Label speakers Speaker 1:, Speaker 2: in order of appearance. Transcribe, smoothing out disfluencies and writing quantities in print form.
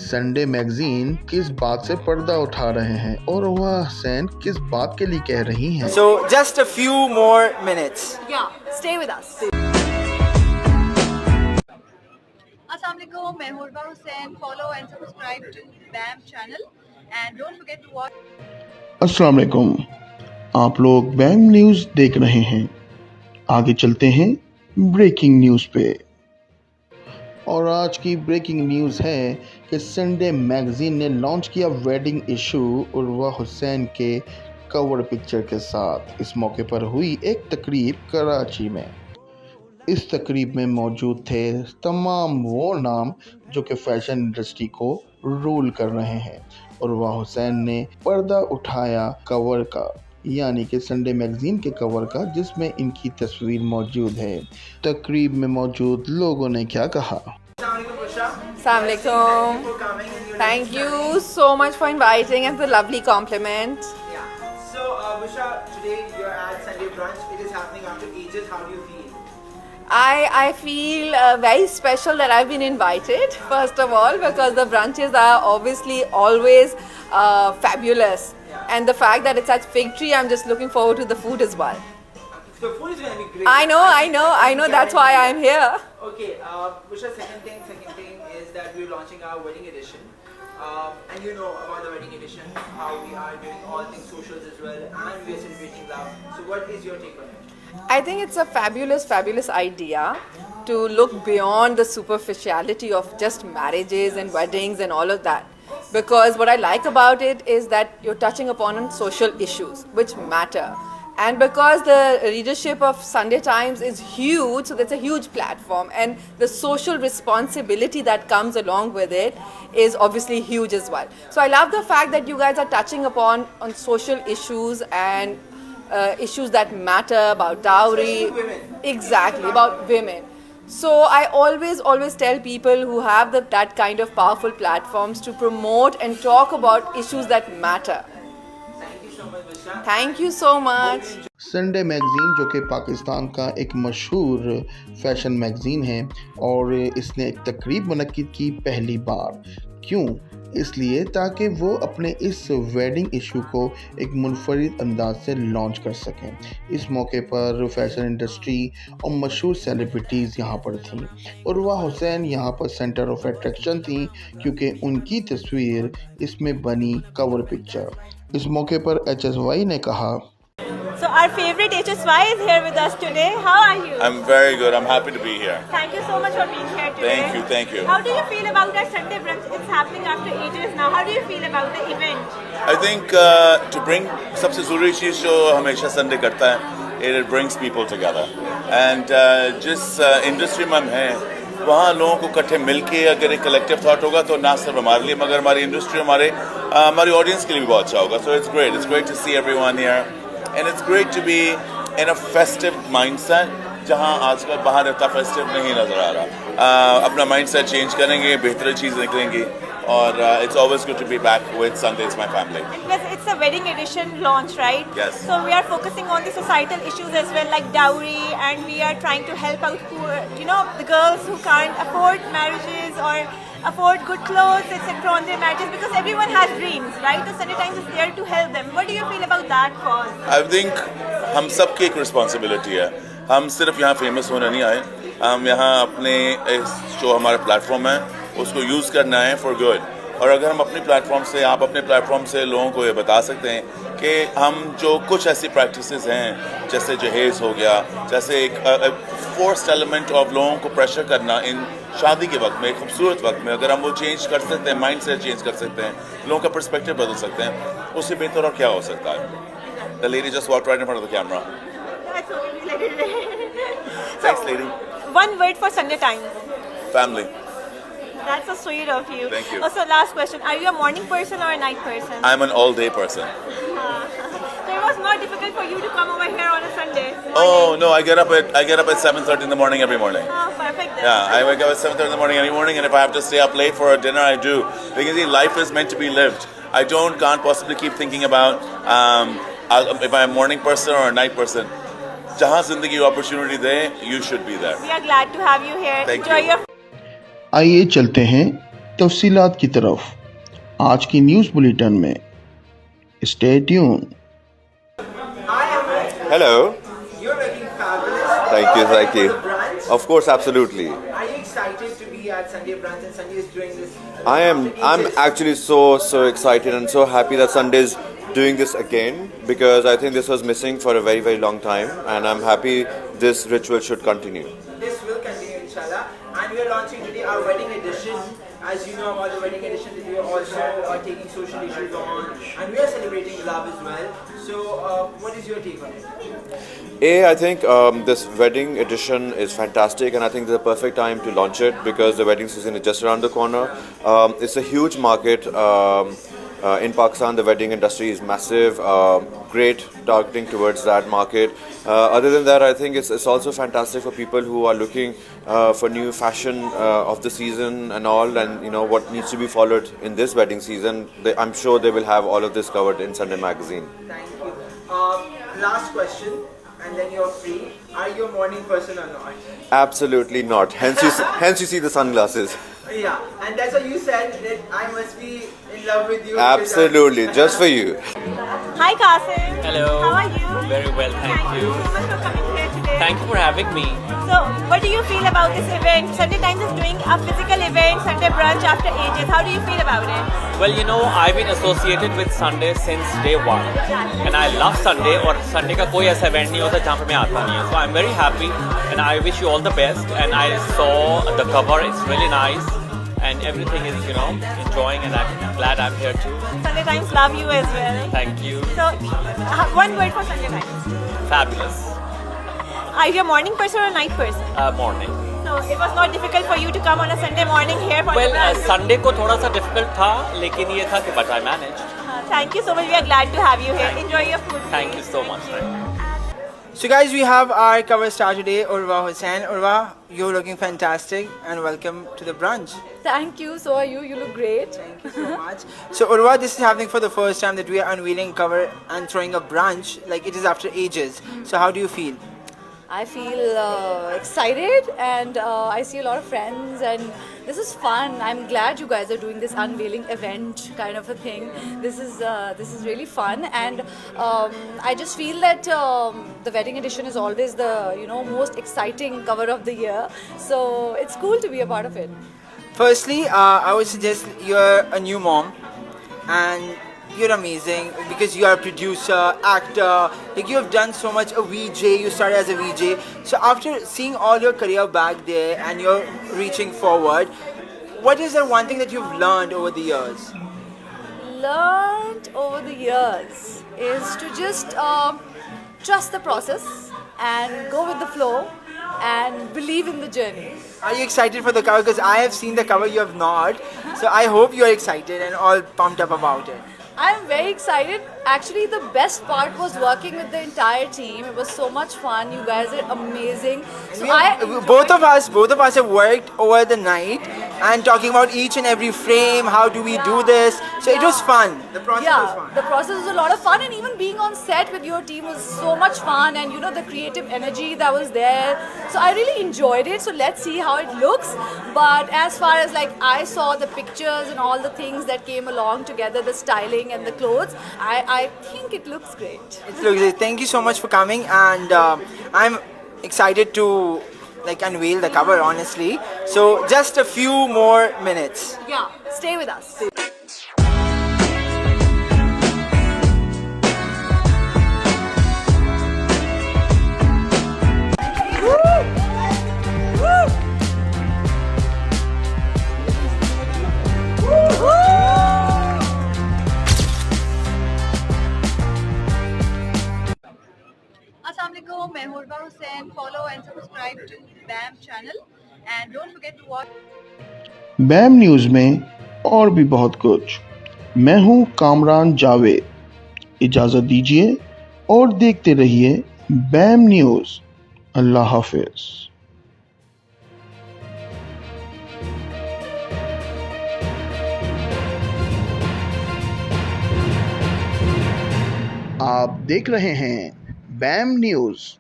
Speaker 1: Sunday magazine किस बात से पर्दा उठा रहे हैं और वह हुसैन किस बात के लिए कह रही हैं।
Speaker 2: So just a few more minutes.
Speaker 3: Yeah, stay with us. Assalamualaikum, मैं हुरबा Hussain. Follow and subscribe to BAM channel and don't forget to watch.
Speaker 1: अस्सलाम वालेकुम, आप लोग बैंग न्यूज़ देख रहे हैं। आगे चलते हैं ब्रेकिंग न्यूज़ पे। और आज की ब्रेकिंग न्यूज़ है कि संडे मैगज़ीन ने लॉन्च किया वेडिंग इशू उर्वा हुसैन के कवर पिक्चर के साथ। इस मौके पर हुई एक तकरीब कराची में। इस तकरीब में मौजूद थे तमाम वो नाम जो कि फ़ैशन इंडस्ट्री को रूल कर रहे हैं। उर्वा हुसैन ने पर्दा उठाया कवर का, यानी कि संडे मैगज़ीन के कवर का, जिसमें इनकी तस्वीर मौजूद है। तकरीब में मौजूद लोगों ने क्या कहा।
Speaker 4: Assalamualaikum. Thank you so much for inviting and the lovely compliment.
Speaker 2: Yeah. So Busha, today you're at Sunday brunch. It is happening after ages. How do you feel?
Speaker 4: I feel very special that I've been invited, first of all, because the brunches are obviously always fabulous.
Speaker 2: Yeah.
Speaker 4: And the fact that it's at Fig Tree, I'm just looking forward to the food as well.
Speaker 2: The food is going to be great.
Speaker 4: I know. That's why I'm here.
Speaker 2: Okay, Busha, second thing is that we're launching our wedding edition. And you know about the wedding edition, how we are doing all things socials as well, and we are celebrating love. So what is your take on it?
Speaker 4: I think it's a fabulous idea to look beyond the superficiality of just marriages and weddings and all of that. Because what I like about it is that you're touching upon social issues which matter. And because the readership of Sunday Times is huge, so that's a huge platform, and the social responsibility that comes along with it is obviously huge as well. So I love the fact that you guys are touching upon social issues and issues that matter, about dowry,
Speaker 2: Especially women.
Speaker 4: exactly, about women. So I always tell people who have that kind of powerful platforms to promote and talk about issues that matter.
Speaker 2: Thank you so much, Busha.
Speaker 4: Thank you so much.
Speaker 1: Sunday magazine जो कि पाकिस्तान का एक मशहूर fashion magazine है और इसने एक तकरीब मुनक्किद की पहली बार। क्यों? इसलिए ताकि वो अपने इस वेडिंग इशू को एक मुनफरिद अंदाज से लॉन्च कर सकें। इस मौके पर फ़ैशन इंडस्ट्री और मशहूर सेलिब्रिटीज़ यहाँ पर थीं। उर्वा हुसैन यहाँ पर सेंटर ऑफ अट्रैक्शन थीं क्योंकि उनकी तस्वीर इसमें बनी कवर पिक्चर। इस मौके पर HSY ने कहा,
Speaker 5: So our favorite HSY is here with us today. How are you?
Speaker 6: I'm very good. I'm happy to be here.
Speaker 5: Thank you so much for being here today.
Speaker 6: Thank you.
Speaker 5: How do you feel about our Sunday brunch? It's happening after ages now. How do you feel about the event?
Speaker 6: I think to bring सबसे ज़रूरी चीज़ जो हमेशा Sunday करता है, it brings people together. And जिस industry में हम हैं, वहाँ लोगों को इकट्ठे मिलके अगर एक कलेक्टिव थॉट होगा तो ना सिर्फ हमारे लिए मगर हमारी इंडस्ट्री हमारी ऑडियंस के लिए भी बहुत अच्छा होगा. So it's great to see everyone here. And it's great to be in a festive mindset जहाँ आजकल बाहर इतना फेस्टिव नहीं नज़र आ रहा. अपना माइंडसेट चेंज करेंगे, बेहतर चीज़ निकलेंगी और it's always good to be back with Sundays my family.
Speaker 5: And plus, it's a wedding edition launch, right?
Speaker 6: Yes.
Speaker 5: So we are focusing on the societal issues as well, like dowry, and we are trying to help out poor, the girls who can't afford marriages or afford good clothes, etc. on their marriages, because everyone has dreams, right? So Sunday Times is there to help them. What do you feel about that cause?
Speaker 6: I think हम सबकी एक responsibility है. हम सिर्फ यहाँ famous होने नहीं आए, हम यहाँ अपने जो हमारा प्लेटफॉर्म है उसको यूज़ करना है फॉर गुड. और अगर हम अपने प्लेटफॉर्म से लोगों को ये बता सकते हैं कि हम जो कुछ ऐसी प्रैक्टिसेस हैं जैसे जहेज़ हो गया, जैसे एक फोर्स्ड एलिमेंट ऑफ लोगों को प्रेशर करना इन शादी के वक्त में, एक खूबसूरत वक्त में, अगर हम वो चेंज कर सकते हैं, माइंड सेट चेंज कर सकते हैं, लोगों का पर्सपेक्टिव बदल सकते हैं, उससे बेहतर और क्या हो सकता है. The lady just walked right in front of the camera.
Speaker 5: That's okay.
Speaker 6: Thanks, lady.
Speaker 5: One word for Sunday Times.
Speaker 6: Family.
Speaker 5: That's so sweet of you.
Speaker 6: Thank you.
Speaker 5: Also, last question. Are you a morning person or a night person?
Speaker 6: I'm an all-day person.
Speaker 5: So it was not difficult for you to come over here on a Sunday morning?
Speaker 6: Oh no, I get up at 7:30 in the morning every morning.
Speaker 5: Oh, perfect. Then.
Speaker 6: Yeah, I wake up at 7:30 in the morning every morning, and if I have to stay up late for a dinner, I do. Because see, life is meant to be lived. I can't possibly keep thinking about if I'm a morning person or a night person. जहाँ जिंदगी opportunity they, you should be there.
Speaker 5: We are glad to have you here.
Speaker 6: Thank
Speaker 5: Enjoy
Speaker 6: you.
Speaker 5: your
Speaker 1: आइए चलते हैं तफसीलात की तरफ आज की न्यूज़ बुलेटिन में stay tune.
Speaker 2: Hi, Amit.
Speaker 7: Hello.
Speaker 2: You're looking fabulous.
Speaker 7: Thank you.
Speaker 2: The brunch.
Speaker 7: Of course, absolutely.
Speaker 2: Are you excited to be at Sunday brunch and Sunday is doing this?
Speaker 7: I am.
Speaker 2: after
Speaker 7: I'm
Speaker 2: ages?
Speaker 7: actually so excited and so happy that Sunday's doing this again because I think this was missing for a very long time, and I'm happy this ritual should continue.
Speaker 2: This will continue, inshallah. And we are launching today our wedding edition. As you know about the wedding edition, that we are also taking social issues on, and we are celebrating love as well. So, what is your take on it?
Speaker 7: I think this wedding edition is fantastic, and I think it's the perfect time to launch it because the wedding season is just around the corner. It's a huge market. In Pakistan, the wedding industry is massive, great targeting towards that market. Other than that, I think it's also fantastic for people who are looking for new fashion of the season and all, and you know what needs to be followed in this wedding season. I'm sure they will have all of this covered in Sunday magazine.
Speaker 2: Thank you. Last question, and then you're free. Are you a morning person or not?
Speaker 7: Absolutely not. Hence you see the sunglasses.
Speaker 2: Yeah, and that's why you said that I must be in love with you.
Speaker 7: Absolutely, just for you.
Speaker 5: Hi, Qasim.
Speaker 8: Hello.
Speaker 5: How are you?
Speaker 8: Very well, thank you.
Speaker 5: so much for coming here today.
Speaker 8: Thank you for having me.
Speaker 5: So, what do you feel about this event? Sunday Times is doing a physical event, Sunday brunch after ages. How do you feel about it?
Speaker 8: Well, you know, I've been associated with Sunday since day one. And I love Sunday और Sunday का कोई ऐसा event नहीं होता जहाँ पे मैं आता नहीं हूँ. So I'm very happy and I wish you all the best. And I saw the cover, it's really nice. And everything is, you know, enjoying and I'm glad I'm here too.
Speaker 5: Sunday Times love you as well.
Speaker 8: Thank you.
Speaker 5: So, one word for Sunday Times.
Speaker 8: Fabulous.
Speaker 5: Are you a morning person or a night person?
Speaker 8: Morning.
Speaker 5: So, it was not difficult for you to come on a Sunday morning here for
Speaker 8: Well,
Speaker 5: the brunch.
Speaker 8: Sunday को थोड़ा सा difficult था, लेकिन ये था कि but I managed.
Speaker 5: Thank you so much. We are glad to have you here. Enjoy your food.
Speaker 8: Thank you so much.
Speaker 2: So, guys, we have our cover star today, Urwa Hussain. Urwa, you're looking fantastic, and welcome to the brunch.
Speaker 4: Thank you. So are you. You look great.
Speaker 2: Thank you so much. So, Urwa, this is happening for the first time that we are unveiling cover and throwing a brunch. Like it is after ages. So, how do you feel?
Speaker 4: I feel excited and I see a lot of friends and this is fun. I'm glad you guys are doing this unveiling event kind of a thing. This is really fun and I just feel that the wedding edition is always the most exciting cover of the year. So it's cool to be a part of it.
Speaker 2: Firstly, I would suggest you're a new mom and you're amazing because you are a producer, actor, like you have done so much, a VJ, you started as a VJ. So after seeing all your career back there and you're reaching forward, what is the one thing that you've learned over the years?
Speaker 4: Learned over the years is to just trust the process and go with the flow and believe in the journey.
Speaker 2: Are you excited for the cover? Because I have seen the cover, you have not. So I hope you are excited and all pumped up about it.
Speaker 4: I'm very excited. Actually, the best part was working with the entire team. It was so much fun. You guys are amazing. So
Speaker 2: Both of us have worked over the night and talking about each and every frame. How do we do this? So it was fun. The process was fun.
Speaker 4: The process was a lot of fun, and even being on set with your team was so much fun. And the creative energy that was there. So I really enjoyed it. So let's see how it looks. But as far as I saw the pictures and all the things that came along together, the styling and the clothes, I think it looks great.
Speaker 2: It looks great. Thank you so much for coming, and I'm excited to unveil the cover, honestly. So just a few more minutes.
Speaker 4: Yeah, stay with us. Assalamualaikum, मैं हूं Urwa Hussain. Follow and subscribe to BAM channel and don't forget to watch
Speaker 1: बैम news में और भी बहुत कुछ. मैं हूं कामरान जावेद. इजाज़त दीजिए और देखते रहिए बैम न्यूज़. अल्लाह हाफिज. आप देख रहे हैं बैम न्यूज़.